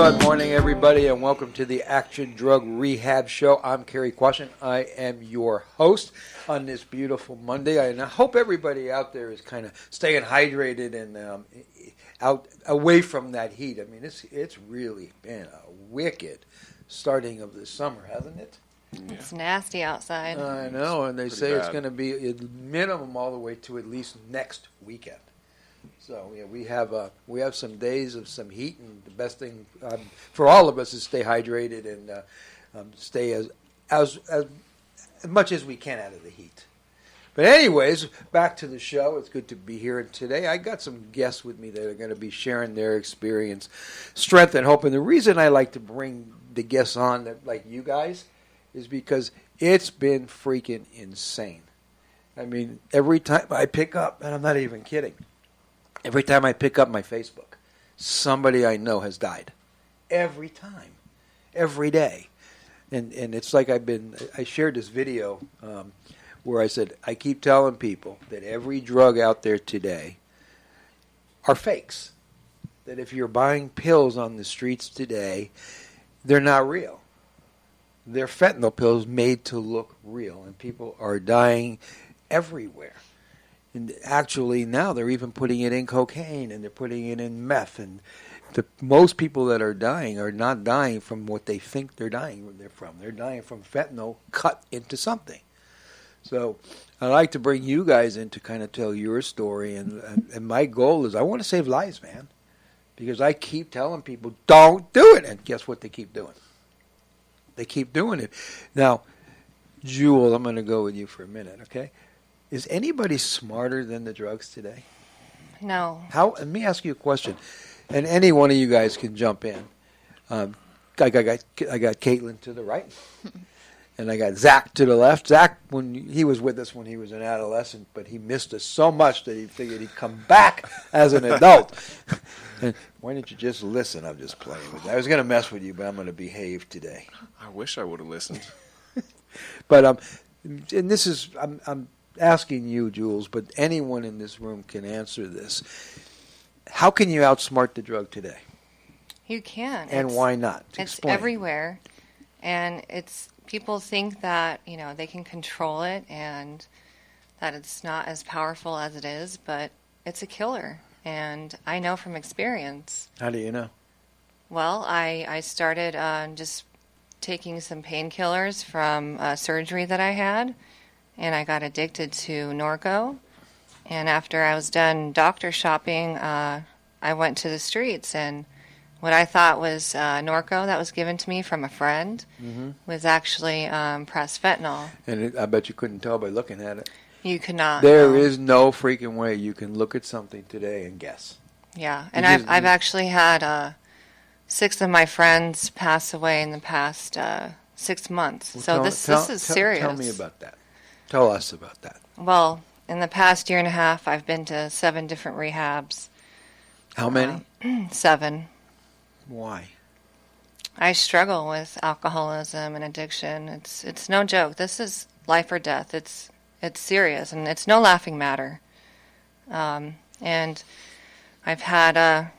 Good morning, everybody, and welcome to the Action Drug Rehab Show. I'm Cary Quashen. I am your host on this beautiful Monday, and I hope everybody out there is kind of staying hydrated and out away from that heat. I mean, it's really been a wicked starting of the summer, hasn't it? Yeah. It's nasty outside. I know, and they say bad. It's going to be a minimum all the way to at least next weekend. So yeah, we have some days of some heat, and the best thing for all of us is stay hydrated and stay as much as we can out of the heat. But anyways, back to the show. It's good to be here. And today I got some guests with me that are going to be sharing their experience, strength, and hope. And the reason I like to bring the guests on that like you guys is because it's been freaking insane. I mean, every time I pick up, and I'm not even kidding, every time I pick up my Facebook, somebody I know has died. Every time. Every day. And it's like I shared this video where I said, I keep telling people that every drug out there today are fakes. That if you're buying pills on the streets today, they're not real. They're fentanyl pills made to look real, and people are dying everywhere. And actually now they're even putting it in cocaine, and they're putting it in meth. And most people that are dying are not dying from what they think they're dying from. They're dying from fentanyl cut into something. So I'd like to bring you guys in to kind of tell your story. And my goal is I want to save lives, man. Because I keep telling people, don't do it. And guess what they keep doing? They keep doing it. Now, Jules, I'm going to go with you for a minute, okay? Is anybody smarter than the drugs today? No. Let me ask you a question, and any one of you guys can jump in. I got Kaitlynn to the right, and I got Zack to the left. Zack, when he was with us when he was an adolescent, but he missed us so much that he figured he'd come back as an adult. And why didn't you just listen? I'm just playing with you. I was going to mess with you, but I'm going to behave today. I wish I would have listened. But and this is I'm asking you, Jules, but anyone in this room can answer this. How can you outsmart the drug today? You can. And why not? It's Explain. everywhere, and people think that they can control it and that it's not as powerful as it is, but it's a killer. And I know from experience. How do you know? Well, I started just taking some painkillers from surgery that I had, and I got addicted to Norco. And after I was done doctor shopping, I went to the streets, and what I thought was Norco that was given to me from a friend was actually pressed fentanyl. And I bet you couldn't tell by looking at it. You could not. There is no freaking way you can look at something today and guess. Yeah, and I've actually had 6 of my friends pass away in the past 6 months. Well, so this is serious. Tell me about that. Tell us about that. Well, in the past year and a half, I've been to 7 different rehabs. How many? 7. Why? I struggle with alcoholism and addiction. It's no joke. This is life or death. It's serious, and it's no laughing matter. And I've had a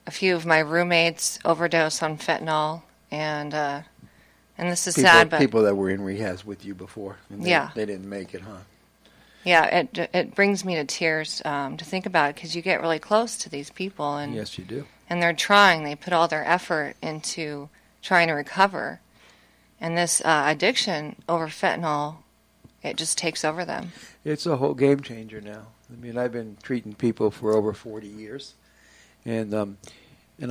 few of my roommates overdose on fentanyl, and this is sad. But people that were in rehabs with you before, and they didn't make it, huh? Yeah, it brings me to tears to think about it, because you get really close to these people, and yes, you do. And they're trying. They put all their effort into trying to recover, and this addiction over fentanyl, it just takes over them. It's a whole game changer now. I mean, I've been treating people for over 40 years, and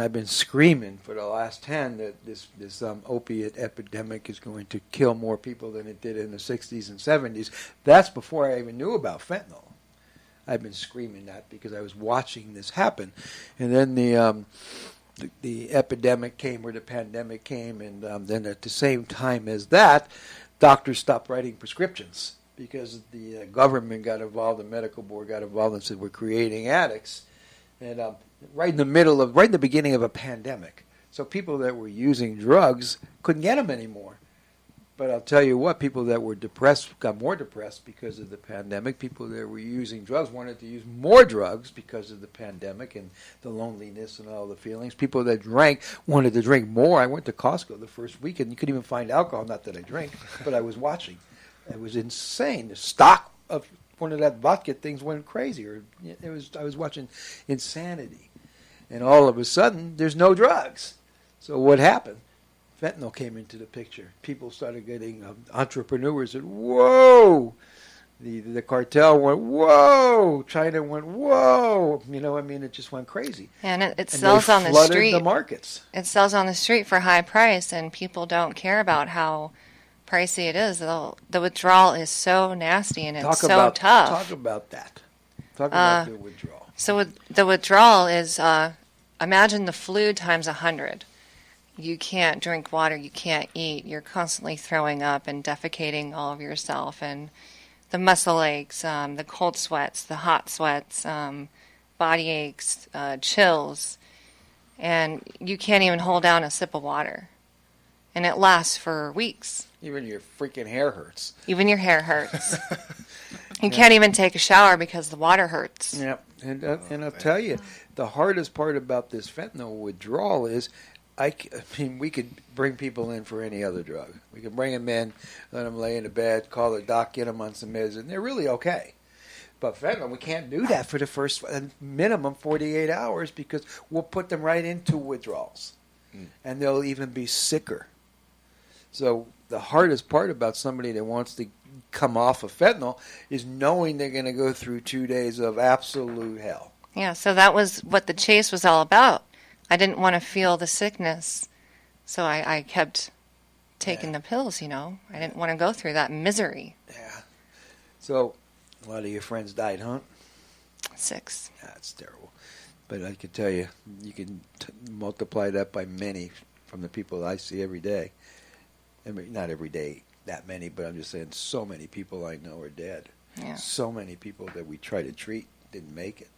I've been screaming for the last 10 that this opiate epidemic is going to kill more people than it did in the 60s and 70s. That's before I even knew about fentanyl. I've been screaming that because I was watching this happen. And then the epidemic came, or the pandemic came, and then at the same time as that, doctors stopped writing prescriptions because the government got involved, the medical board got involved and said, we're creating addicts. And right in the beginning of a pandemic. So people that were using drugs couldn't get them anymore But I'll tell you what, people that were depressed got more depressed because of the pandemic. People that were using drugs wanted to use more drugs because of the pandemic and the loneliness and all the feelings. People that drank wanted to drink more. I went to Costco the first weekend. You couldn't even find alcohol, not that I drink, but I was watching. It was insane. The stock of one of that vodka things went crazy. I was watching insanity. And all of a sudden, there's no drugs. So what happened? Fentanyl came into the picture. People started getting, entrepreneurs said, whoa! The cartel went, whoa! China went, whoa! It just went crazy. And it sells on the street. Flooded the markets. It sells on the street for high price, and people don't care about how pricey it is. The withdrawal is so nasty, and it's tough. Talk about that. Talk about the withdrawal. So the withdrawal is, imagine the flu times 100. You can't drink water, you can't eat, you're constantly throwing up and defecating all of yourself, and the muscle aches, the cold sweats, the hot sweats, body aches, chills, and you can't even hold down a sip of water. And it lasts for weeks. Even your freaking hair hurts. Even your hair hurts. You can't even take a shower because the water hurts. Yep. And I'll tell you, the hardest part about this fentanyl withdrawal is, we could bring people in for any other drug. We could bring them in, let them lay in the bed, call the doc, get them on some meds, and they're really okay. But fentanyl, we can't do that for the first minimum 48 hours because we'll put them right into withdrawals. And they'll even be sicker. So the hardest part about somebody that wants to come off of fentanyl is knowing they're going to go through 2 days of absolute hell. Yeah, so that was what the chase was all about. I didn't want to feel the sickness, so I kept taking the pills, I didn't want to go through that misery. Yeah. So a lot of your friends died, huh? 6. That's terrible. But I can tell you, you can multiply that by many from the people I see every day. I mean, not every day, that many, but I'm just saying so many people I know are dead. Yeah. So many people that we try to treat didn't make it.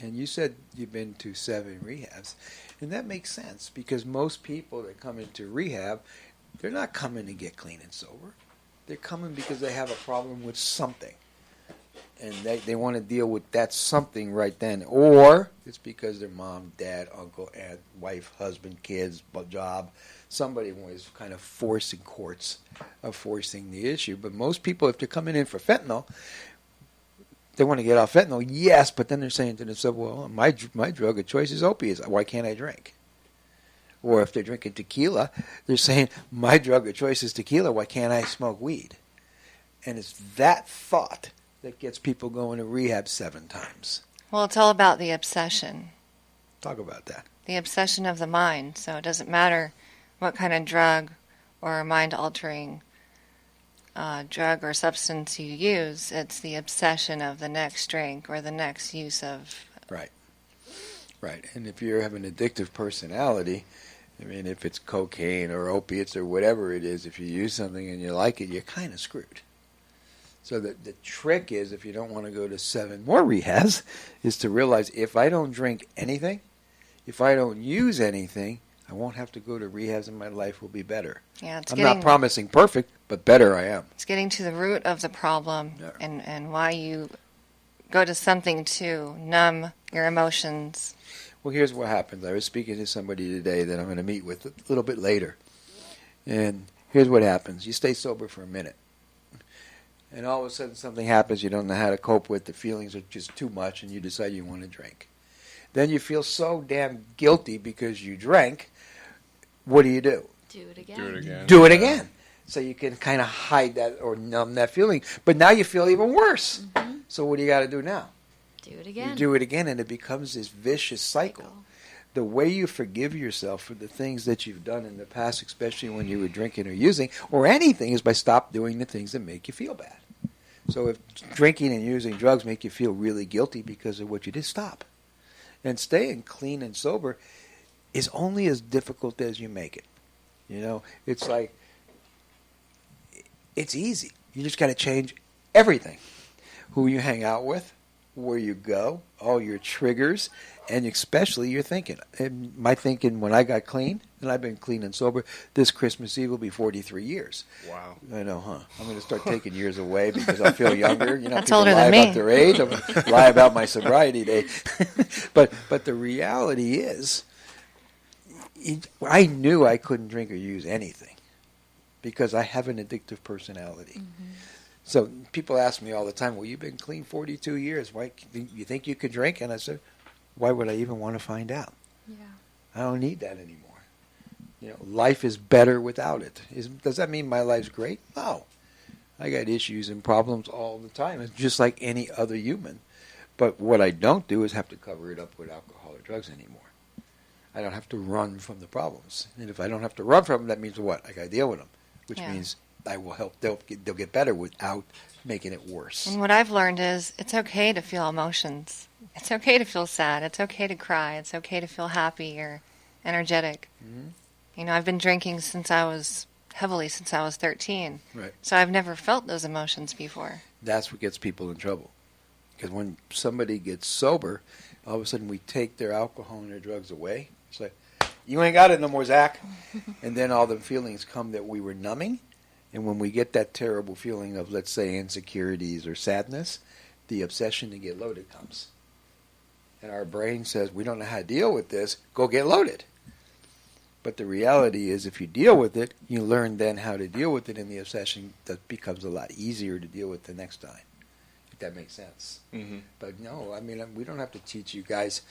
And you said you've been to 7 rehabs, and that makes sense because most people that come into rehab, they're not coming to get clean and sober. They're coming because they have a problem with something, and they want to deal with that something right then, or it's because their mom, dad, uncle, aunt, wife, husband, kids, job, somebody was kind of forcing the issue. But most people, if they're coming in for fentanyl, they want to get off fentanyl, yes, but then they're saying to themselves, well, my drug of choice is opiates. Why can't I drink? Or if they're drinking tequila, they're saying, my drug of choice is tequila. Why can't I smoke weed? And it's that thought that gets people going to rehab 7 times. Well, it's all about the obsession. Talk about that. The obsession of the mind. So it doesn't matter what kind of drug or mind-altering drug or substance you use, it's the obsession of the next drink or the next use of... Right. And if you have an addictive personality, if it's cocaine or opiates or whatever it is, if you use something and you like it, you're kind of screwed. So the trick is, if you don't want to go to 7 more rehabs, is to realize if I don't drink anything, if I don't use anything, I won't have to go to rehabs and my life will be better. Yeah, I'm not promising perfect, but better I am. It's getting to the root of the problem and why you go to something to numb your emotions. Well, here's what happens. I was speaking to somebody today that I'm going to meet with a little bit later. And here's what happens. You stay sober for a minute. And all of a sudden something happens you don't know how to cope with. The feelings are just too much and you decide you want to drink. Then you feel so damn guilty because you drank. What do? Do it again. Do it again. So you can kind of hide that or numb that feeling. But now you feel even worse. Mm-hmm. So what do you got to do now? Do it again. You do it again, and it becomes this vicious cycle. The way you forgive yourself for the things that you've done in the past, especially when you were drinking or using, or anything, is by stop doing the things that make you feel bad. So if drinking and using drugs make you feel really guilty because of what you did, stop. And staying clean and sober is only as difficult as you make it. It's like, it's easy. You just got to change everything. Who you hang out with, where you go, all your triggers, and especially your thinking. And my thinking when I got clean, and I've been clean and sober, this Christmas Eve will be 43 years. Wow. I know, huh? I'm going to start taking years away because I feel younger. You know, That's people older lie than me. about their age. I'm going to lie about my sobriety date. but the reality is, I knew I couldn't drink or use anything because I have an addictive personality. Mm-hmm. So people ask me all the time, well, you've been clean 42 years. Why you think you could drink? And I said, why would I even want to find out? Yeah. I don't need that anymore. You know, life is better without it. Does that mean my life's great? No. I got issues and problems all the time. It's just like any other human. But what I don't do is have to cover it up with alcohol or drugs anymore. I don't have to run from the problems. And if I don't have to run from them, that means what? I got to deal with them, which means I will help. They'll get better without making it worse. And what I've learned is it's okay to feel emotions. It's okay to feel sad. It's okay to cry. It's okay to feel happy or energetic. Mm-hmm. You know, I've been drinking heavily since I was 13. Right. So I've never felt those emotions before. That's what gets people in trouble. Because when somebody gets sober, all of a sudden we take their alcohol and their drugs away. It's like, you ain't got it no more, Zack. And then all the feelings come that we were numbing. And when we get that terrible feeling of, let's say, insecurities or sadness, the obsession to get loaded comes. And our brain says, we don't know how to deal with this, go get loaded. But the reality is, if you deal with it, you learn then how to deal with it, and the obsession that becomes a lot easier to deal with the next time, if that makes sense. Mm-hmm. But no, I mean, we don't have to teach you guys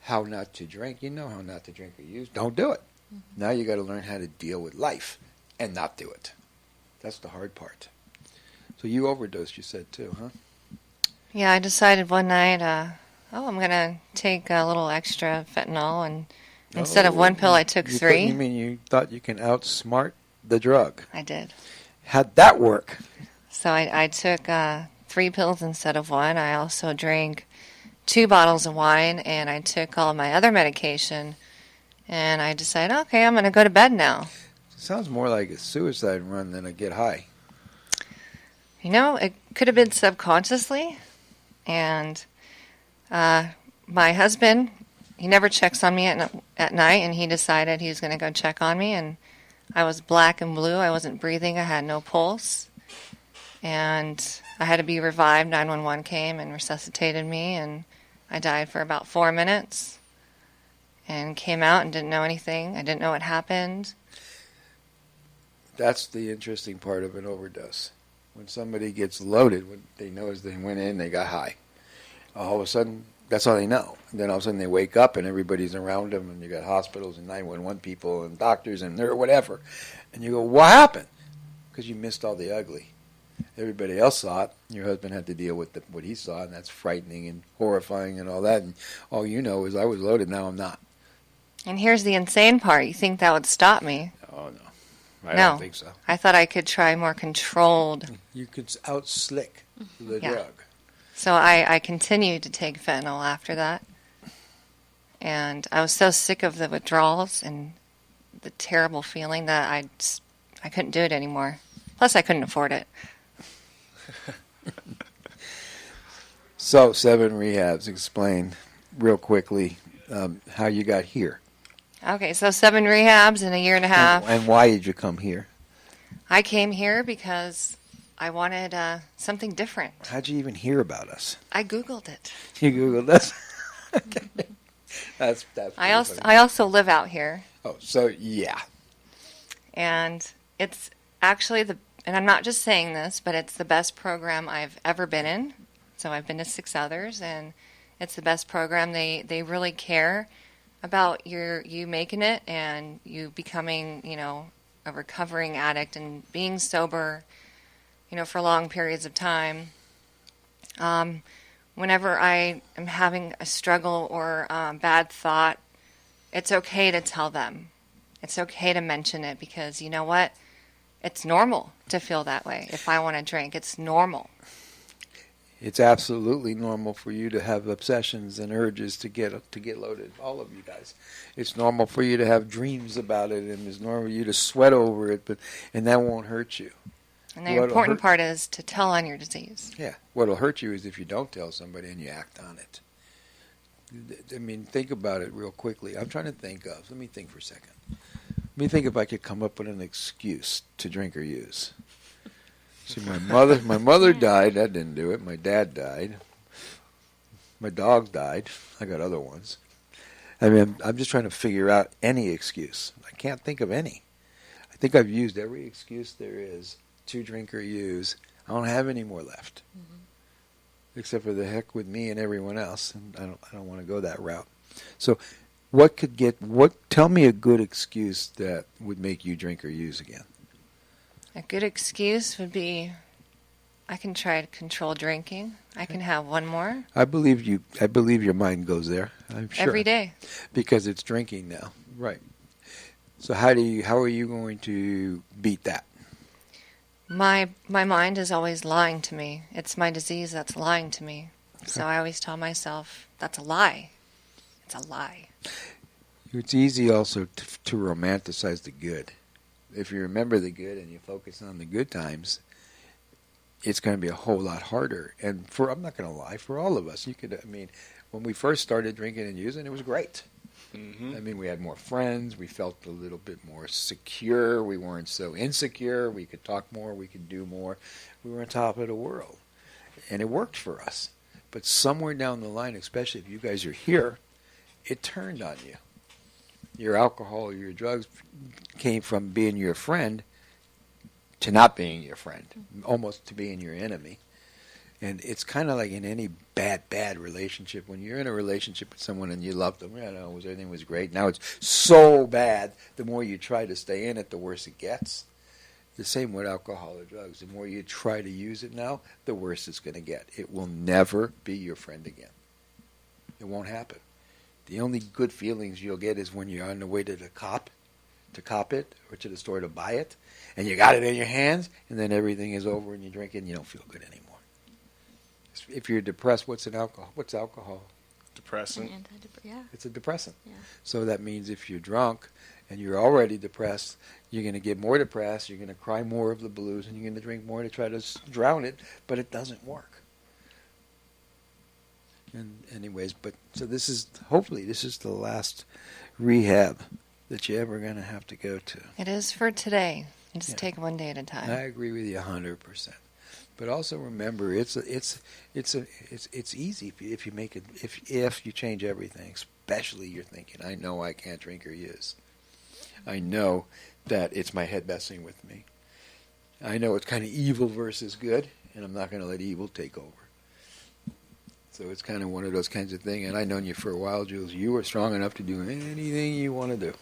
how not to drink. You know how not to drink or use. Don't do it. Mm-hmm. Now you got to learn how to deal with life and not do it. That's the hard part. So you overdosed, you said, too, huh? Yeah, I decided one night, I'm going to take a little extra fentanyl, and instead of one pill, I took 3. You mean you thought you can outsmart the drug? I did. How'd that work? So I took 3 pills instead of 1. I also drank 2 bottles of wine, and I took all my other medication, and I decided, okay, I'm going to go to bed now. Sounds more like a suicide run than a get high. You know, it could have been subconsciously. And my husband, he never checks on me at night, and he decided he was going to go check on me. And I was black and blue. I wasn't breathing. I had no pulse. And I had to be revived. 911 came and resuscitated me, and I died for about 4 minutes and came out and didn't know anything. I didn't know what happened. That's the interesting part of an overdose. When somebody gets loaded, what they know is they went in, they got high. All of a sudden, that's all they know. And then all of a sudden they wake up and everybody's around them, and you got hospitals and 911 people and doctors and whatever. And you go, what happened? Because you missed all the ugly. Everybody else saw it. Your husband had to deal with what he saw, and that's frightening and horrifying and all that. And all you know is I was loaded, now I'm not. And here's the insane part. You think that would stop me? Oh, no. I don't think so. I thought I could try more controlled. You could out-slick the drug. So I continued to take fentanyl after that. And I was so sick of the withdrawals and the terrible feeling that I couldn't do it anymore. Plus, I couldn't afford it. So, 7 rehabs. Explain real quickly how you got here. Okay, so 7 rehabs in a year and a half. And why did you come here? I came here because I wanted something different. How'd you even hear about us? I Googled it. You Googled us? Okay. That's I also live out here. Oh, so yeah. And it's actually and I'm not just saying this, but it's the best program I've ever been in. So I've been to 6 others, and it's the best program. They really care about you making it and you becoming, a recovering addict and being sober, for long periods of time. Whenever I am having a struggle or bad thought, it's okay to tell them. It's okay to mention it because you know what? It's normal to feel that way. If I want to drink, it's normal. It's absolutely normal for you to have obsessions and urges to get loaded. All of you guys. It's normal for you to have dreams about it, and it's normal for you to sweat over it, and that won't hurt you. And the important part is to tell on your disease. Yeah. What'll hurt you is if you don't tell somebody and you act on it. I mean, think about it real quickly. I'm trying to think of. Let me think for a second. Let me think if I could come up with an excuse to drink or use. See, my mother died. That didn't do it. My dad died. My dog died. I got other ones. I mean, I'm just trying to figure out any excuse. I can't think of any. I think I've used every excuse there is to drink or use. I don't have any more left, except for the heck with me and everyone else. And I don't want to go that route. So, tell me a good excuse that would make you drink or use again. A good excuse would be, I can try to control drinking. I can have one more. I believe you. I believe your mind goes there. I'm sure. Every day. Because it's drinking now. Right. So how are you going to beat that? My mind is always lying to me. It's my disease that's lying to me. Okay. So I always tell myself, that's a lie. It's a lie. It's easy also to romanticize the good. If you remember the good and you focus on the good times, it's going to be a whole lot harder. And I'm not going to lie, for all of us, when we first started drinking and using, it was great. Mm-hmm. I mean, we had more friends. We felt a little bit more secure. We weren't so insecure. We could talk more. We could do more. We were on top of the world. And it worked for us. But somewhere down the line, especially if you guys are here, it turned on you. Your alcohol or your drugs came from being your friend to not being your friend, almost to being your enemy. And it's kind of like in any bad relationship. When you're in a relationship with someone and you love them, everything was great. Now it's so bad, the more you try to stay in it, the worse it gets. The same with alcohol or drugs. The more you try to use it now, the worse it's going to get. It will never be your friend again. It won't happen. The only good feelings you'll get is when you're on the way to cop it, or to the store to buy it, and you got it in your hands, and then everything is over and you drink it and you don't feel good anymore. If you're depressed, what's alcohol? What's alcohol? Depressant. Yeah. It's a depressant. Yeah. So that means if you're drunk and you're already depressed, you're going to get more depressed, you're going to cry more of the blues, and you're going to drink more to try to drown it, but it doesn't work. And anyways, hopefully this is the last rehab that you're ever going to have to go to. It is for today. Just take one day at a time. I agree with you 100%. But also remember, it's easy if you make it if you change everything, especially you're thinking, I know I can't drink or use. I know that it's my head messing with me. I know it's kind of evil versus good, and I'm not going to let evil take over. So it's kind of one of those kinds of things. And I've known you for a while, Jules. You are strong enough to do anything you want to do.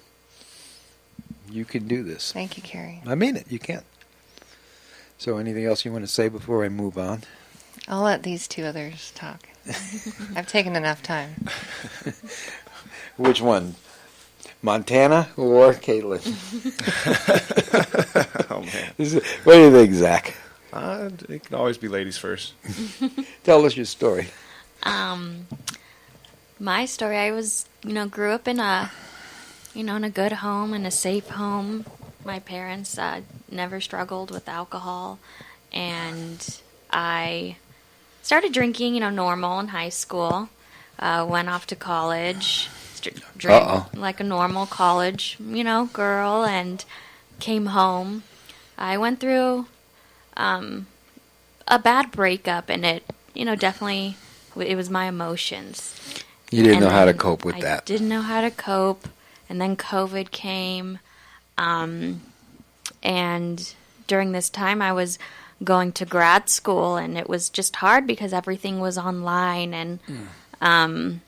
You can do this. Thank you, Cary. I mean it. You can. So anything else you want to say before I move on? I'll let these two others talk. I've taken enough time. Which one? Montana or Kaitlynn? Oh, man. What do you think, Zack? It can always be ladies first. Tell us your story. My story, I was, grew up in a good home, in a safe home. My parents never struggled with alcohol, and I started drinking, normal in high school. Went off to college, drank like a normal college, girl, and came home. I went through a bad breakup, and it, definitely, it was my emotions. You didn't know how to cope with that. I didn't know how to cope, and then COVID came, and during this time I was going to grad school, and it was just hard because everything was online, and I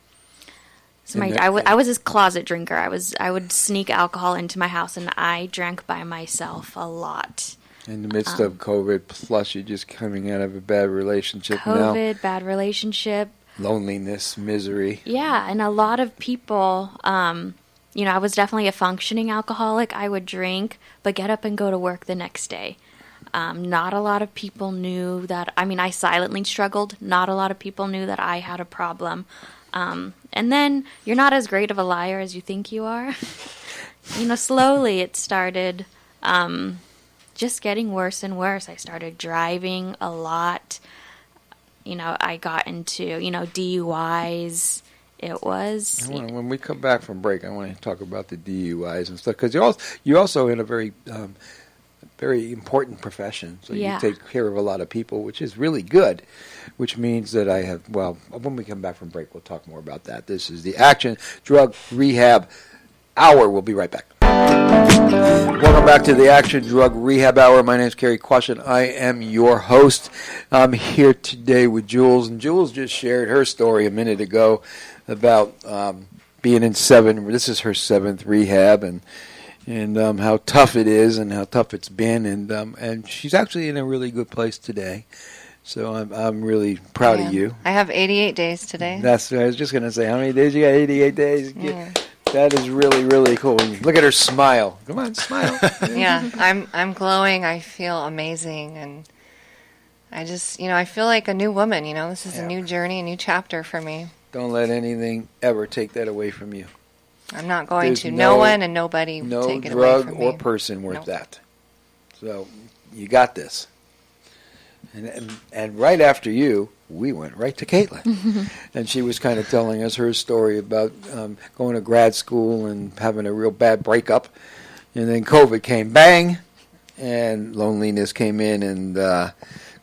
was this closet drinker. I would sneak alcohol into my house, and I drank by myself a lot. In the midst of COVID, plus you're just coming out of a bad relationship now. COVID, bad relationship. Loneliness, misery. Yeah, and a lot of people, I was definitely a functioning alcoholic. I would drink, but get up and go to work the next day. Not a lot of people knew that. I silently struggled. Not a lot of people knew that I had a problem. And then you're not as great of a liar as you think you are. Slowly it started just getting worse and worse. I started driving a lot. I got into, DUIs. It was... When we come back from break, I want to talk about the DUIs and stuff, because you're also in a very important profession, so you take care of a lot of people, which is really good, which means that when we come back from break, we'll talk more about that. This is the Action Drug Rehab Hour. We'll be right back. Welcome back to the Action Drug Rehab Hour. My name is Cary Quashen. I am your host. I'm here today with Jules, and Jules just shared her story a minute ago about being in this is her 7th rehab, and how tough it is and how tough it's been, and she's actually in a really good place today. So I'm really proud of you. I have 88 days today. That's what I was just going to say. How many days you got? 88 days. Yeah. That is really, really cool. Look at her smile. Come on, smile. Yeah, I'm glowing. I feel amazing, and I just, I feel like a new woman. This is a new journey, a new chapter for me. Don't let anything ever take that away from you. I'm not going There's to. No one and nobody take it away from me. No drug or person worth that. So you got this. And right after you, we went right to Kaitlynn. And she was kind of telling us her story about going to grad school and having a real bad breakup. And then COVID came, bang, and loneliness came in, and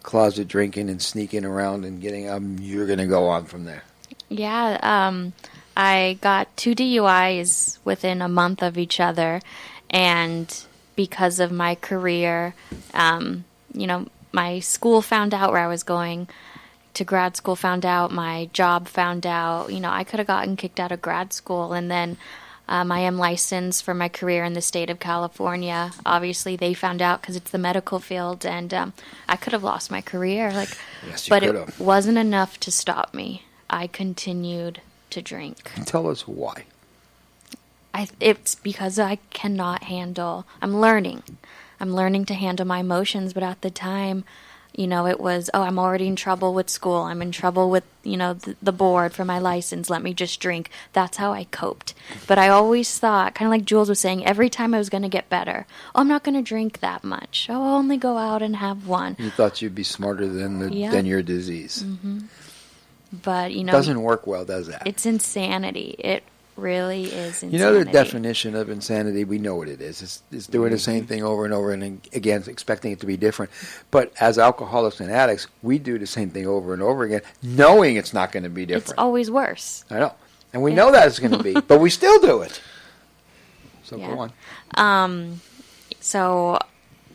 closet drinking and sneaking around and getting, you're going to go on from there. Yeah, I got 2 DUIs within a month of each other, and because of my career, my school found out where I was going to grad school, found out, my job found out. I could have gotten kicked out of grad school, and then I am licensed for my career in the state of California. Obviously, they found out because it's the medical field, and I could have lost my career. Yes, but it wasn't enough to stop me. I continued to drink. Tell us why. It's because I cannot handle. I'm learning to handle my emotions, but at the time, it was, I'm already in trouble with school. I'm in trouble with, the board for my license. Let me just drink. That's how I coped. But I always thought, kind of like Jules was saying, every time I was going to get better, I'm not going to drink that much. I'll only go out and have one. You thought you'd be smarter than your disease. Mm-hmm. But, it doesn't work well, does that? It's insanity. It really is insanity. The definition of insanity, we know what it is. It's doing the same thing over and over, and again, expecting it to be different. But as alcoholics and addicts, we do the same thing over and over again, knowing it's not going to be different. It's always worse. I know. And we know that it's going to be, but we still do it. So go on. So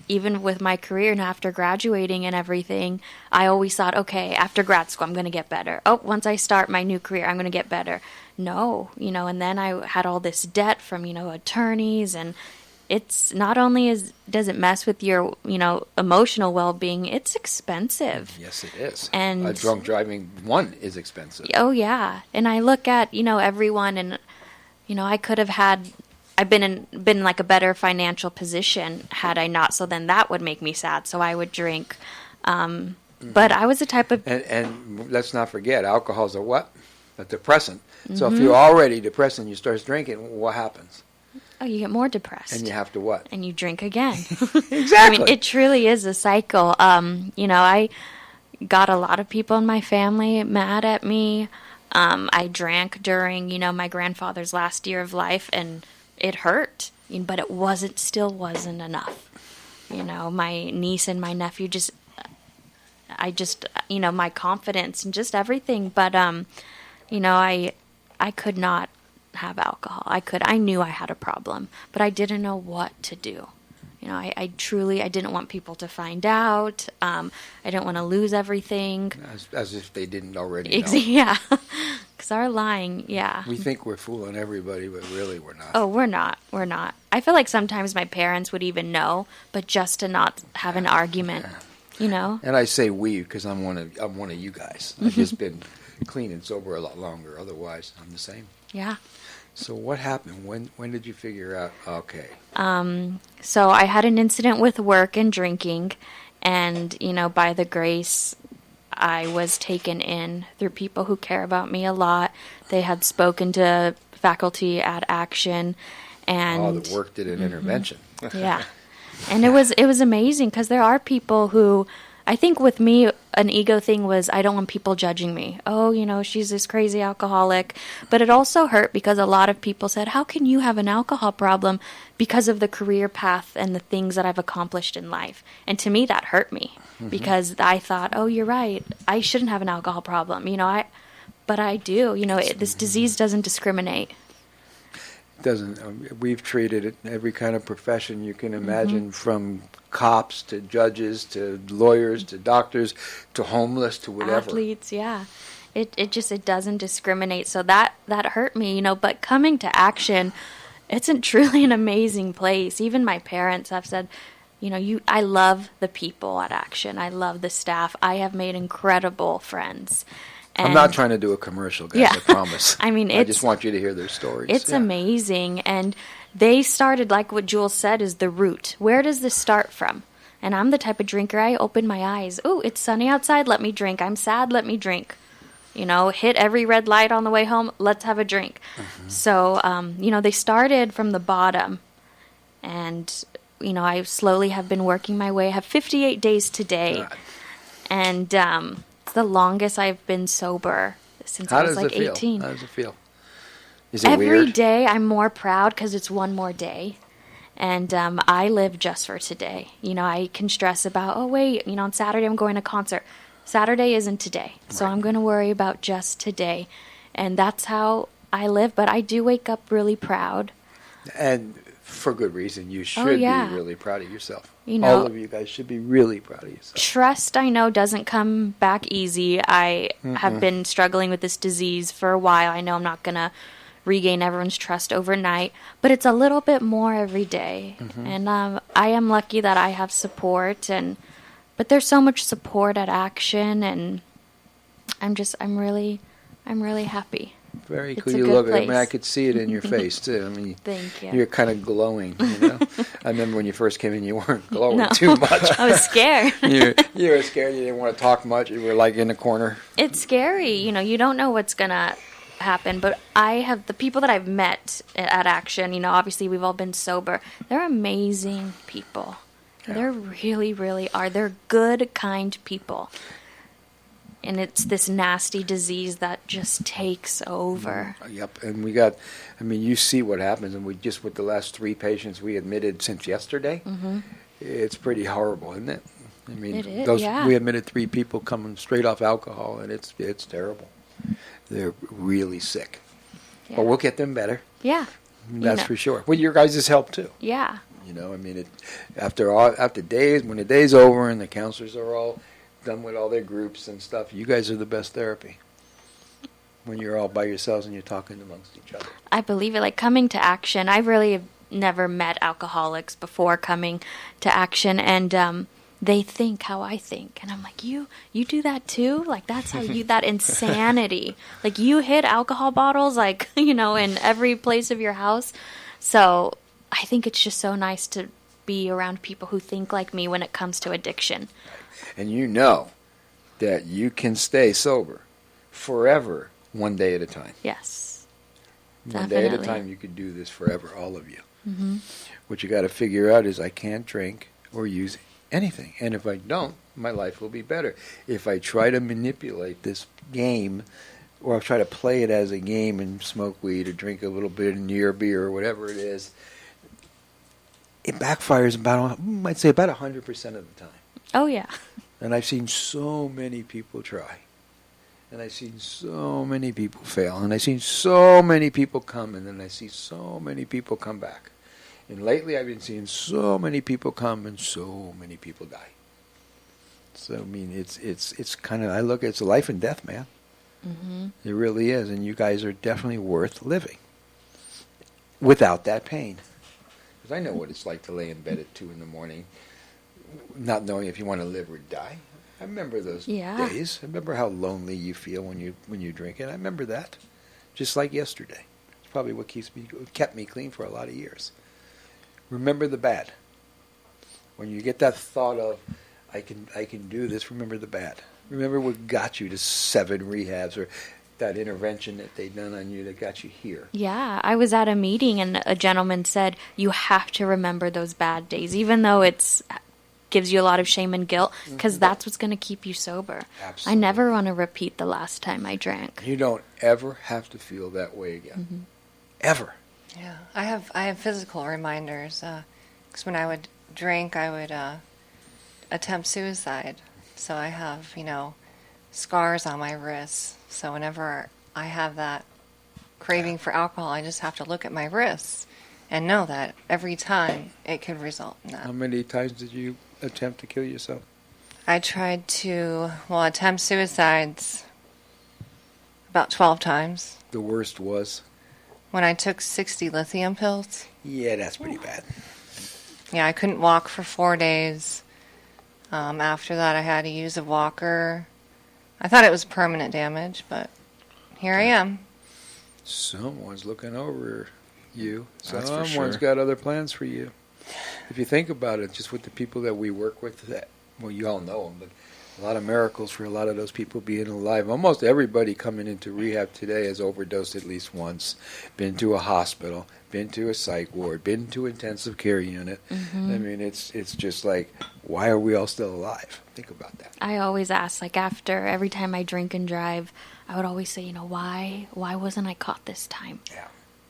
even with my career and after graduating and everything, I always thought, okay, after grad school, I'm going to get better. Oh, once I start my new career, I'm going to get better. No, and then I had all this debt from, attorneys, and it's not only does it mess with your, emotional well-being, it's expensive. Yes, it is. And a drunk driving one is expensive. Oh, yeah. And I look at, everyone, and, I could have I've been in like a better financial position had I not. So then that would make me sad. So I would drink. But I was the type of... And let's not forget, alcohol is a what? A depressant. So if you're already depressed and you start drinking, what happens? Oh, you get more depressed. And you have to what? And you drink again. Exactly. I mean, it truly is a cycle. I got a lot of people in my family mad at me. I drank during, my grandfather's last year of life, and it hurt. But it still wasn't enough. My niece and my nephew my confidence and just everything. But, I could not have alcohol. I knew I had a problem, but I didn't know what to do. I didn't want people to find out. I didn't want to lose everything. As if they didn't already know. Yeah. Because our lying, yeah. We think we're fooling everybody, but really we're not. Oh, we're not. We're not. I feel like sometimes my parents would even know, but just to not have an argument, And I say we because I'm one of you guys. I've just been clean and sober a lot longer. Otherwise, I'm the same. Yeah. So what happened? When did you figure out, okay? So I had an incident with work and drinking, and, by the grace, I was taken in through people who care about me a lot. They had spoken to faculty at Action, and... Oh, the work did an intervention. Yeah. And it was amazing because there are people who, I think with me, an ego thing was I don't want people judging me. Oh, she's this crazy alcoholic. But it also hurt because a lot of people said, how can you have an alcohol problem because of the career path and the things that I've accomplished in life? And to me, that hurt me because I thought, oh, you're right. I shouldn't have an alcohol problem. But I do. This disease doesn't discriminate. Doesn't. We've treated it in every kind of profession you can imagine, from cops to judges to lawyers to doctors to homeless to whatever. Athletes, yeah. It doesn't discriminate. So that hurt me, But coming to Action, it's truly an amazing place. Even my parents have said, I love the people at Action. I love the staff. I have made incredible friends. I'm not trying to do a commercial, guys, I promise. I just want you to hear their stories. It's amazing. And they started, like what Jules said, is the root. Where does this start from? And I'm the type of drinker, I open my eyes. Oh, it's sunny outside, let me drink. I'm sad, let me drink. Hit every red light on the way home, let's have a drink. So, they started from the bottom. And, I slowly have been working my way. I have 58 days today. God. And it's the longest I've been sober since I was like 18. How does it feel? Is it Every weird? day I'm more proud because it's one more day. And I live just for today. I can stress about, oh, wait, on Saturday I'm going to a concert. Saturday isn't today. So I'm going to worry about just today. And that's how I live. But I do wake up really proud. And for good reason. You should be really proud of yourself. All of you guys should be really proud of yourself. Trust, I know, doesn't come back easy. I have been struggling with this disease for a while. I know I'm not going to regain everyone's trust overnight, but it's a little bit more every day. And I am lucky that I have support, but there's so much support at Action, and I'm really happy. Very It's cool. a You good look. I mean, place. I could see it in your face too. I mean, Thank you. You're kind of glowing. I remember when you first came in, you weren't glowing too much. I was scared. you were scared. You didn't want to talk much. You were like in the corner. It's scary. You don't know what's gonna happen. But I have the people that I've met at Action. Obviously we've all been sober. They're amazing people. Yeah. They're really, really are. They're good, kind people. And it's this nasty disease that just takes over. Yep. And you see what happens. And with the last 3 patients we admitted since yesterday, it's pretty horrible, isn't it? I mean, it is, we admitted 3 people coming straight off alcohol, and it's terrible. They're really sick. Yeah. But we'll get them better. Yeah. That's for sure. With your guys' help, too. Yeah. After days, when the day's over and the counselors are all done with all their groups and stuff, you guys are the best therapy. When you're all by yourselves and you're talking amongst each other. I believe it. Like coming to Action, I really have never met alcoholics before coming to Action, and they think how I think, and I'm like, you do that too? Like that's how that insanity. Like you hit alcohol bottles, like in every place of your house. So I think it's just so nice to be around people who think like me when it comes to addiction. And you know that you can stay sober forever, one day at a time. Yes. One day at a time, you can do this forever, all of you. What you got to figure out is I can't drink or use anything. And if I don't, my life will be better. If I try to manipulate this game, or I try to play it as a game and smoke weed or drink a little bit of near beer or whatever it is, it backfires about 100% of the time. Oh, yeah. And I've seen so many people try. And I've seen so many people fail. And I've seen so many people come, and then I see so many people come back. And lately I've been seeing so many people come and so many people die. So, I mean, it's kind of, I look, it's life and death, man. It really is. And you guys are definitely worth living without that pain. Because I know what it's like to lay in bed at 2 in the morning, not knowing if you want to live or die. I remember those days. I remember how lonely you feel when you drink it. I remember that, just like yesterday. It's probably what kept me clean for a lot of years. Remember the bad. When you get that thought of, I can do this. Remember the bad. Remember what got you to 7 rehabs or that intervention that they done on you that got you here. Yeah, I was at a meeting and a gentleman said, you have to remember those bad days, even though it's gives you a lot of shame and guilt, because that's what's going to keep you sober. Absolutely. I never want to repeat the last time I drank. You don't ever have to feel that way again. Ever. Yeah, I have physical reminders. Because when I would drink, I would attempt suicide. So I have, scars on my wrists. So whenever I have that craving for alcohol, I just have to look at my wrists and know that every time it could result in that. How many times did you attempt to kill yourself? I tried to, attempt suicides about 12 times. The worst was? When I took 60 lithium pills. Yeah, that's pretty bad. Yeah, I couldn't walk for 4 days. After that, I had to use a walker. I thought it was permanent damage, but here I am. Someone's looking over you. That's for Someone's sure. got other plans for you. If you think about it, just with the people that we work with, you all know them, but a lot of miracles for a lot of those people being alive. Almost everybody coming into rehab today has overdosed at least once, been to a hospital, been to a psych ward, been to intensive care unit. I mean, it's just like, why are we all still alive? Think about that. I always ask, after every time I drink and drive, I would always say, why wasn't I caught this time? Yeah.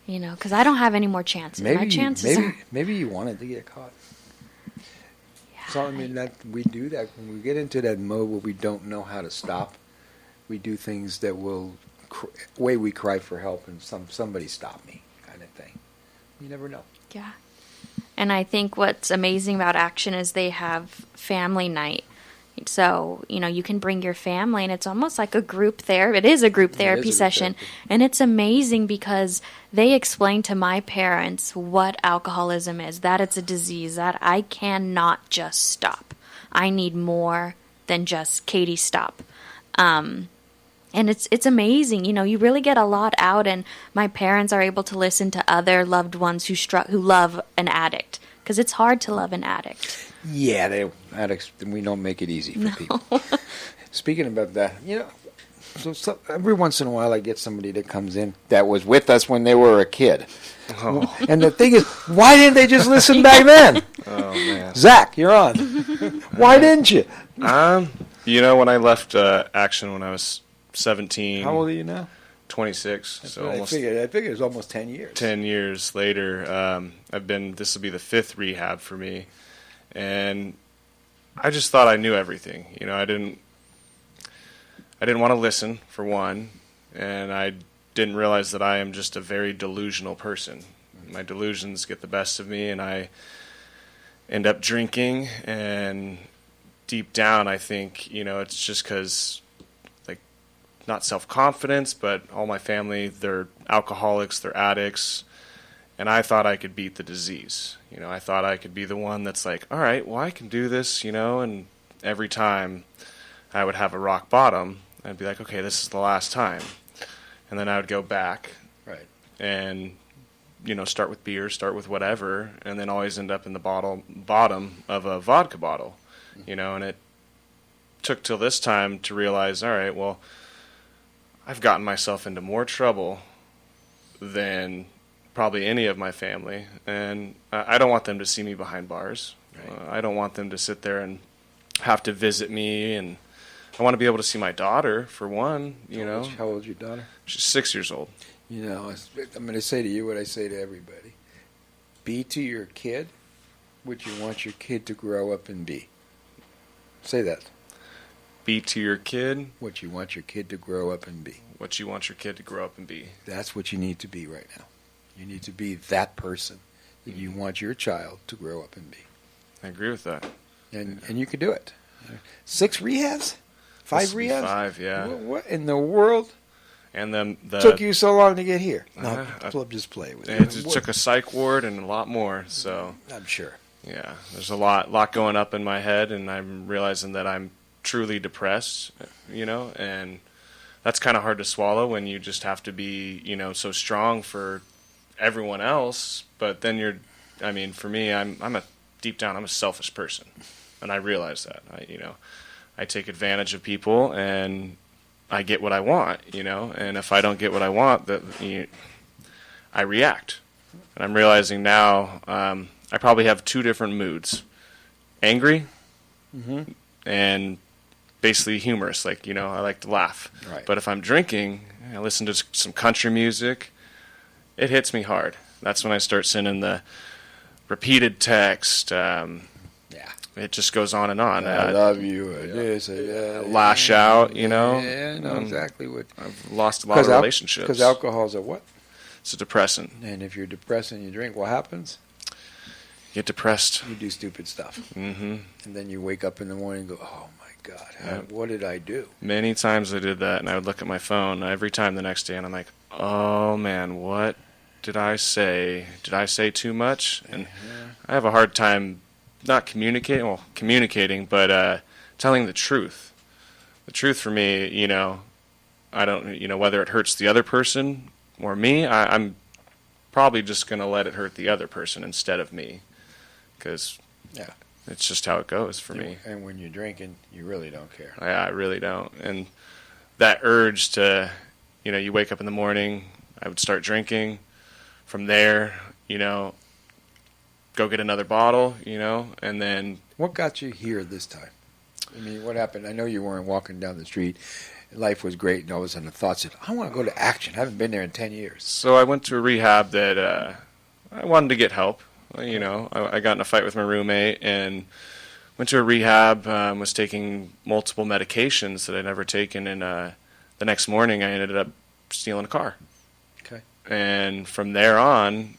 Because I don't have any more chances. My chances are... Maybe you wanted to get caught. So I mean that we do that when we get into that mode where we don't know how to stop. We do things that will way we cry for help and somebody stop me kind of thing. You never know. Yeah. And I think what's amazing about Action is they have family night. So, you can bring your family, and it's almost like a group therapy. It is a group therapy session. And it's amazing because they explain to my parents what alcoholism is, that it's a disease, that I cannot just stop. I need more than just Katie stop. And it's amazing. You really get a lot out, and my parents are able to listen to other loved ones who love an addict, because it's hard to love an addict. Yeah, addicts. We don't make it easy for people. Speaking about that, so every once in a while I get somebody that comes in that was with us when they were a kid. Oh. And the thing is, why didn't they just listen back then? Oh, man. Zach, you're on. Why didn't you? When I left Action when I was 17. How old are you now? 26. That's so what almost I figured it was almost 10 years. 10 years later, this will be the 5th rehab for me. And I just thought I knew everything. I didn't want to listen, for one, and I didn't realize that I am just a very delusional person. My delusions get the best of me, and I end up drinking, and deep down I think, it's just because, not self-confidence, but all my family, they're alcoholics, they're addicts, and I thought I could beat the disease. I thought I could be the one that's like, all right, well, I can do this, and every time I would have a rock bottom, I'd be like, okay, this is the last time. And then I would go back. Right. And, start with beer, start with whatever, and then always end up in the bottom of a vodka bottle, and it took till this time to realize, all right, well, I've gotten myself into more trouble than probably any of my family, and I don't want them to see me behind bars. Right. I don't want them to sit there and have to visit me, and I want to be able to see my daughter, for one, How old's your daughter? She's 6 years old. I'm going to say to you what I say to everybody. Be to your kid what you want your kid to grow up and be. Say that. Be to your kid what you want your kid to grow up and be. What you want your kid to grow up and be. That's what you need to be right now. You need to be that person that you want your child to grow up and be. I agree with that. And you can do it. 6 rehabs? 5 rehabs? 5, yeah. What in the world and then took you so long to get here? No, just play with it. It took a psych ward and a lot more, so. I'm sure. Yeah, there's a lot going up in my head, and I'm realizing that I'm truly depressed, and that's kind of hard to swallow when you just have to be, so strong for everyone else, but then for me, deep down, I'm a selfish person, and I realize that. I take advantage of people, and I get what I want, and if I don't get what I want, I react. And I'm realizing now I probably have two different moods: angry and basically humorous. Like, I like to laugh. Right. But if I'm drinking, I listen to some country music, it hits me hard. That's when I start sending the repeated text. It just goes on and on. I love you. Lash out, Yeah, I know exactly what. I've lost a lot of relationships. Because alcohol is a what? It's a depressant. And if you're depressed and you drink, what happens? Get depressed. You do stupid stuff. Mm-hmm. And then you wake up in the morning and go, oh, my God, what did I do? Many times I did that, and I would look at my phone every time the next day, and I'm like, oh, man, what did I say? Did I say too much? And I have a hard time not communicating, but telling the truth. The truth for me, I don't, whether it hurts the other person or me, I'm probably just going to let it hurt the other person instead of me, because it's just how it goes for me. And when you're drinking, you really don't care. I really don't. And that urge to, you wake up in the morning, I would start drinking. From there, go get another bottle, and then... What got you here this time? I mean, what happened? I know you weren't walking down the street. Life was great, and all of a sudden the thought said, I want to go to Action. I haven't been there in 10 years. So I went to a rehab that I wanted to get help. I got in a fight with my roommate and went to a rehab, was taking multiple medications that I'd never taken, and the next morning I ended up stealing a car. Okay. And from there on,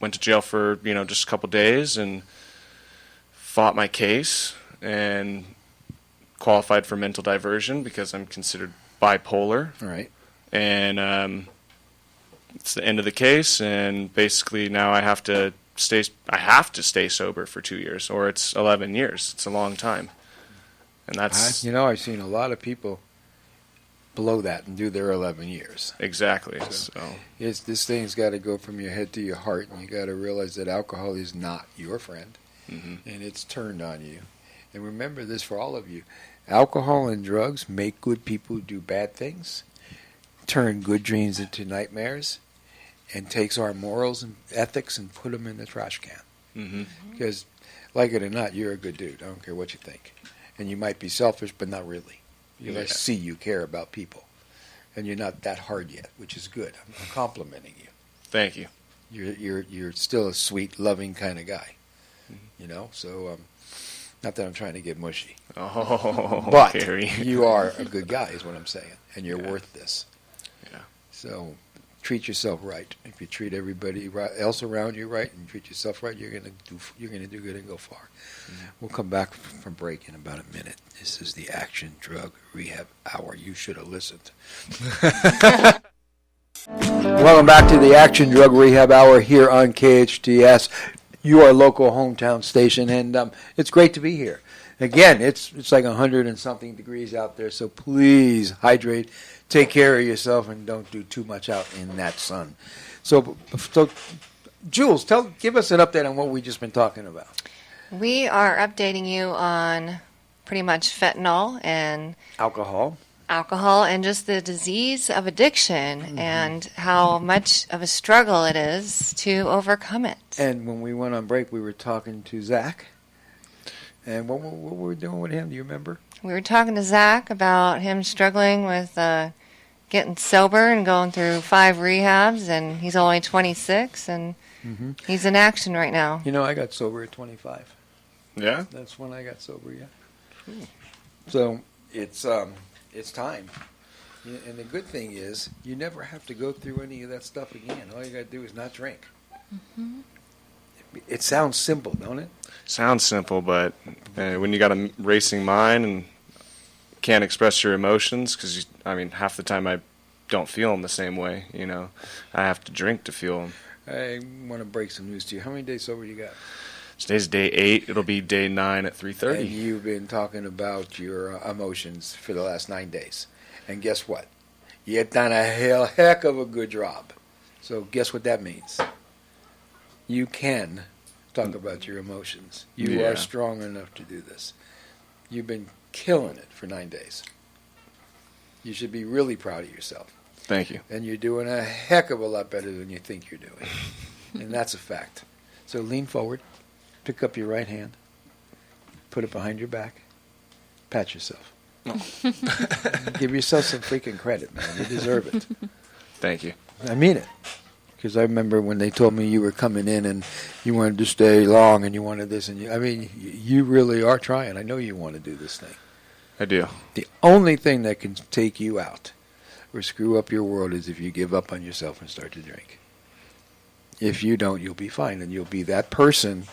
went to jail for, just a couple days and fought my case and qualified for mental diversion because I'm considered bipolar. Right. And it's the end of the case, and basically now I have to stay sober for 2 years, or it's 11 years. It's a long time. And that's... I've seen a lot of people below that and do their 11 years. Exactly. So this thing's got to go from your head to your heart, and you got to realize that alcohol is not your friend, and it's turned on you. And remember this for all of you: alcohol and drugs make good people do bad things, turn good dreams into nightmares, and takes our morals and ethics and put them in the trash can. Because, like it or not, you're a good dude. I don't care what you think, and you might be selfish, but not really. I see you care about people, and you're not that hard yet, which is good. I'm complimenting you. Thank you. You're still a sweet, loving kind of guy, So, not that I'm trying to get mushy, but Cary. You are a good guy, is what I'm saying, and you're worth this. Yeah. So, treat yourself right. If you treat everybody else around you right and treat yourself right, you're gonna do good and go far. We'll come back from break in about a minute. This is the Action Drug Rehab Hour. You should have listened. Welcome back to the Action Drug Rehab Hour here on KHTS, your local hometown station, and it's great to be here. Again, it's like 100 and something degrees out there, so please hydrate, take care of yourself, and don't do too much out in that sun. So Jules, give us an update on what we've just been talking about. We are updating you on pretty much fentanyl and Alcohol and just the disease of addiction and how much of a struggle it is to overcome it. And when we went on break, we were talking to Zack. And what were we doing with him? Do you remember? We were talking to Zack about him struggling with getting sober and going through 5 rehabs, and he's only 26, and he's in Action right now. I got sober at 25. Yeah? That's when I got sober, yeah. Cool. So it's time. And the good thing is you never have to go through any of that stuff again. All you got to do is not drink. It sounds simple, don't it? Sounds simple, but when you got a racing mind and can't express your emotions, because half the time I don't feel them the same way. I have to drink to feel them. I want to break some news to you. How many days sober you got? Today's day 8. It'll be day 9 at 3:30. And you've been talking about your emotions for the last 9 days. And guess what? You've done a heck of a good job. So guess what that means? You can talk about your emotions. You are strong enough to do this. You've been killing it for 9 days. You should be really proud of yourself. Thank you. And you're doing a heck of a lot better than you think you're doing. And that's a fact. So lean forward, pick up your right hand, put it behind your back, pat yourself. Give yourself some freaking credit, man. You deserve it. Thank you. I mean it. Because I remember when they told me you were coming in and you wanted to stay long and you wanted this. And you really are trying. I know you want to do this thing. I do. The only thing that can take you out or screw up your world is if you give up on yourself and start to drink. If you don't, you'll be fine. And you'll be that person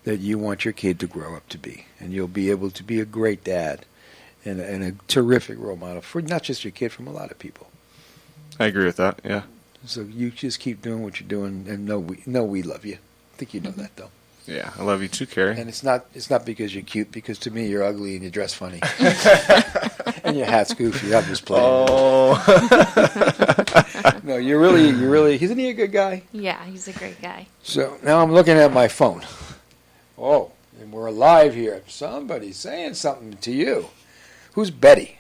that you want your kid to grow up to be. And you'll be able to be a great dad and a terrific role model for not just your kid, from a lot of people. I agree with that, yeah. So you just keep doing what you're doing, and know we love you. I think you know that, though. Yeah, I love you too, Cary. And it's not because you're cute, because to me you're ugly and you dress funny. And your hat's goofy. I'm just playing. Oh. No, you're really, isn't he a good guy? Yeah, he's a great guy. So now I'm looking at my phone. Oh, and we're live here. Somebody's saying something to you. Who's Betty?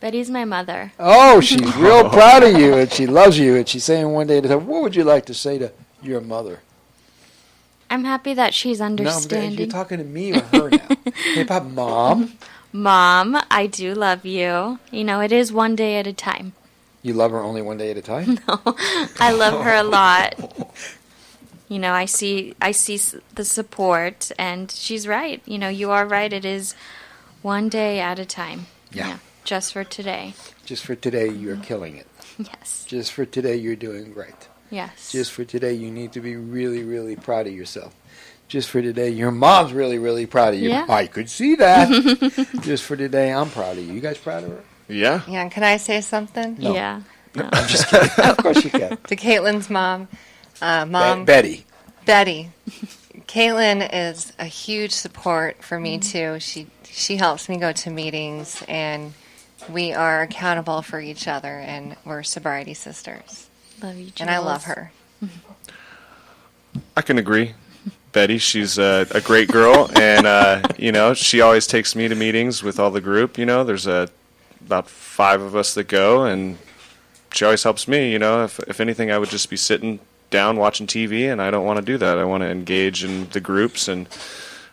Betty's my mother. Oh, she's real proud of you, and she loves you, and she's saying one day to her, what would you like to say to your mother? I'm happy that she's understanding. No, you're talking to me or her now. Hey, Pop, Mom. Mom, I do love you. You know, it is one day at a time. You love her only one day at a time? No, I love her a lot. You know, I see the support, and she's right. You know, you are right. It is one day at a time. Yeah. Just for today. Just for today, you're killing it. Yes. Just for today, you're doing great. Yes. Just for today, you need to be really, really proud of yourself. Just for today, your mom's really, really proud of you. Yeah. I could see that. Just for today, I'm proud of you. You guys proud of her? Yeah. Yeah, and can I say something? No. Yeah. No. I'm just kidding. Of course you can. To Kaitlyn's mom. Betty. Betty. Kaitlynn is a huge support for me, too. She helps me go to meetings, and we are accountable for each other, and we're sobriety sisters. Love you, Jules. And I love her. I can agree. Betty, she's a great girl, and you know, she always takes me to meetings with all the group. You know, there's about 5 of us that go, and she always helps me. You know, if anything, I would just be sitting down watching TV, and I don't want to do that. I want to engage in the groups, and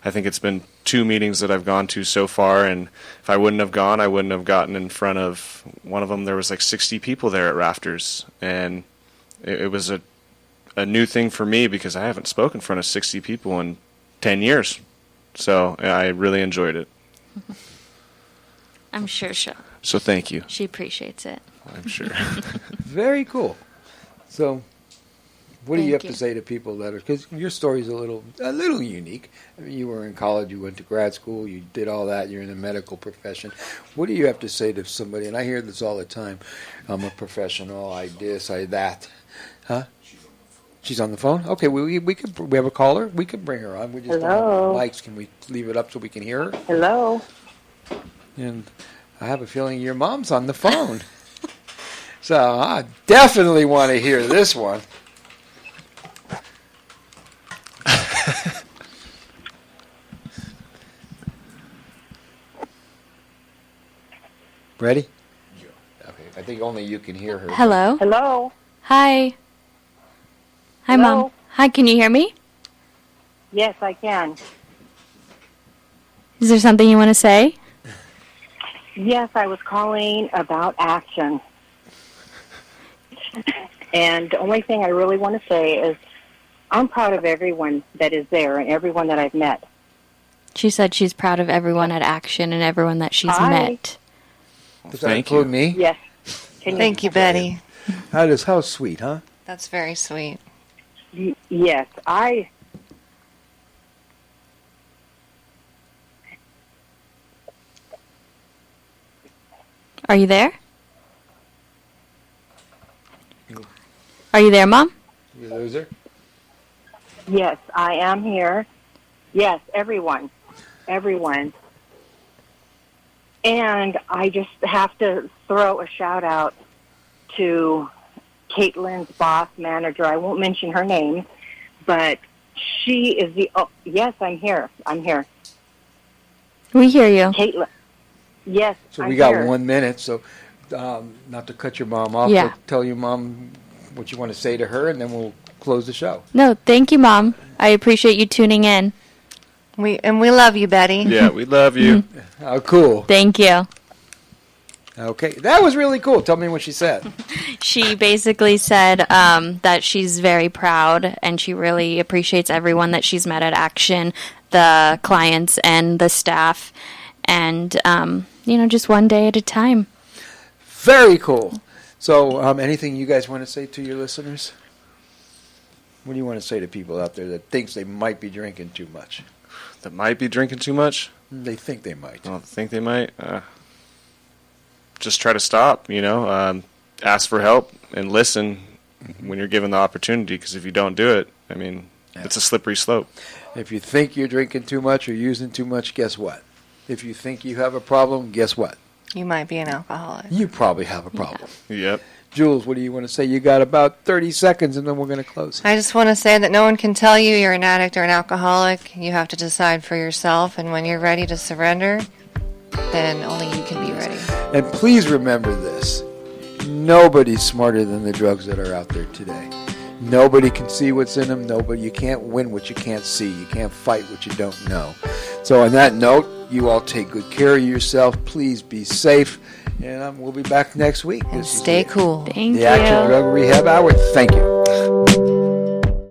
I think it's been 2 meetings that I've gone to so far, and if I wouldn't have gone, I wouldn't have gotten in front of one of them. There was like 60 people there at Rafters, and it was a new thing for me because I haven't spoken in front of 60 people in 10 years. So I really enjoyed it. I'm sure So thank you. she appreciates it. I'm sure. Very cool. So, what do you Thank have you. to say to people that are, because your story's a little unique. I mean, you were in college, you went to grad school, you did all that, you're in the medical profession. What do you have to say to somebody, and I hear this all the time, I'm a professional, I this, I that. Huh? She's on the phone? Okay, we have a caller. We could bring her on. We just don't have mics. Can we leave it up so we can hear her? Hello. And I have a feeling your mom's on the phone. So I definitely want to hear this one. Ready? Okay, I think only you can hear her. Hello. Hello. Hi. Hi, Hello? Mom. Hi, can you hear me? Yes, I can. Is there something you want to say? Yes, I was calling about Action. And the only thing I really want to say is I'm proud of everyone that is there and everyone that I've met. She said she's proud of everyone at Action and everyone that she's Hi. met. Does that Thank include you. me? Yes. Thank you, Betty. How sweet, huh? That's very sweet. Yes, Are you there? Are you there, Mom? You loser? Yes, I am here. Yes, everyone. And I just have to throw a shout out to Kaitlynn's boss manager. I won't mention her name, but she is yes, I'm here. We hear you. Kaitlynn. Yes, So I'm we got here. 1 minute. So not to cut your mom off, Yeah. but tell your mom what you want to say to her, and then we'll close the show. No, thank you, Mom. I appreciate you tuning in. We love you, Betty. Yeah, we love you. Oh, cool. Thank you. Okay, that was really cool. Tell me what she said. She basically said that she's very proud and she really appreciates everyone that she's met at Action, the clients and the staff, and, just one day at a time. Very cool. So, anything you guys want to say to your listeners? What do you want to say to people out there that thinks they might be drinking too much? That might be drinking too much. They think they might. I don't think they might. Just try to stop, ask for help and listen when you're given the opportunity, because if you don't do it, it's a slippery slope. If you think you're drinking too much or using too much, guess what? If you think you have a problem, guess what? You might be an alcoholic. You probably have a problem. Yep. Jules, what do you want to say? You got about 30 seconds, and then we're going to close. I just want to say that no one can tell you you're an addict or an alcoholic. You have to decide for yourself, and when you're ready to surrender, then only you can be ready. And please remember this. Nobody's smarter than the drugs that are out there today. Nobody can see what's in them. You can't win what you can't see. You can't fight what you don't know. So on that note, you all take good care of yourself. Please be safe. And we'll be back next week. And stay cool. Thank The you. Action Drug Rehab Hour. Thank you.